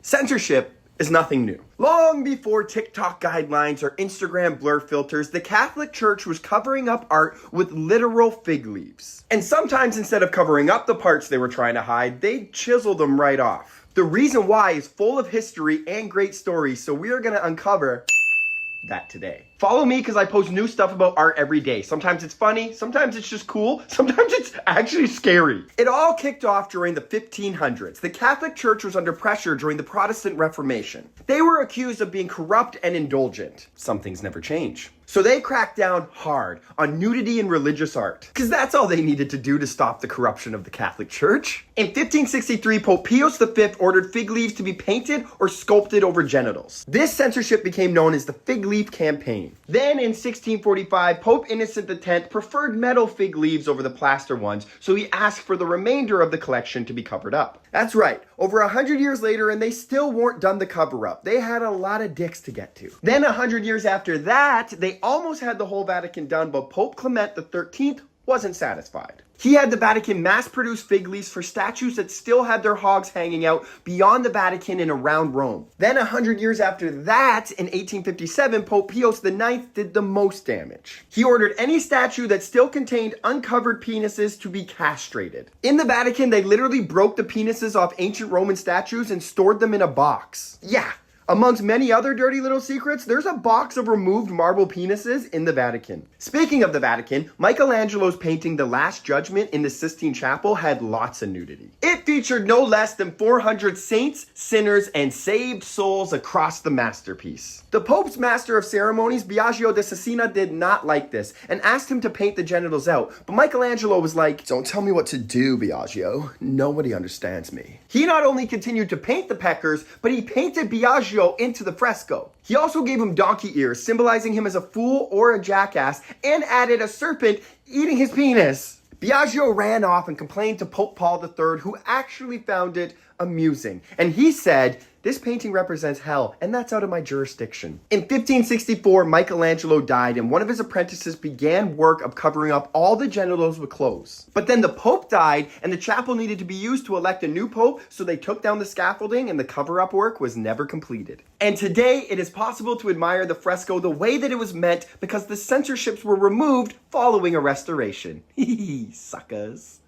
Censorship is nothing new. Long before TikTok guidelines or Instagram blur filters, the Catholic Church was covering up art with literal fig leaves. And sometimes instead of covering up the parts they were trying to hide, they'd chisel them right off. The reason why is full of history and great stories, so we are going to uncover that today. Follow me because I post new stuff about art every day. Sometimes it's funny, sometimes it's just cool, sometimes it's actually scary. It all kicked off during the 1500s. The Catholic Church was under pressure during the Protestant Reformation. They were accused of being corrupt and indulgent. Some things never change. So they cracked down hard on nudity in religious art, because that's all they needed to do to stop the corruption of the Catholic Church. In 1563, Pope Pius V ordered fig leaves to be painted or sculpted over genitals. This censorship became known as the Fig Leaf Campaign. Then in 1645, Pope Innocent X preferred metal fig leaves over the plaster ones, so he asked for the remainder of the collection to be covered up. That's right, over 100 years later, and they still weren't done the cover-up. They had a lot of dicks to get to. Then 100 years after that, they almost had the whole Vatican done, but Pope Clement XIII wasn't satisfied. He had the Vatican mass-produce fig leaves for statues that still had their hogs hanging out beyond the Vatican and around Rome. Then 100 years after that, in 1857, Pope Pius IX did the most damage. He ordered any statue that still contained uncovered penises to be castrated. In the Vatican, they literally broke the penises off ancient Roman statues and stored them in a box. Yeah. Amongst many other dirty little secrets, there's a box of removed marble penises in the Vatican. Speaking of the Vatican, Michelangelo's painting The Last Judgment in the Sistine Chapel had lots of nudity. It featured no less than 400 saints, sinners, and saved souls across the masterpiece. The Pope's Master of Ceremonies, Biagio da Cesena, did not like this and asked him to paint the genitals out, but Michelangelo was like, "Don't tell me what to do, Biagio. Nobody understands me." He not only continued to paint the peckers, but he painted Biagio into the fresco. He also gave him donkey ears, symbolizing him as a fool or a jackass, and added a serpent eating his penis. Biagio ran off and complained to Pope Paul III, who actually found it amusing. And he said, "This painting represents hell, and that's out of my jurisdiction." In 1564, Michelangelo died, and one of his apprentices began work of covering up all the genitals with clothes. But then the Pope died, and the chapel needed to be used to elect a new Pope, so they took down the scaffolding, and the cover-up work was never completed. And today, it is possible to admire the fresco the way that it was meant because the censorships were removed following a restoration. Hee suckers.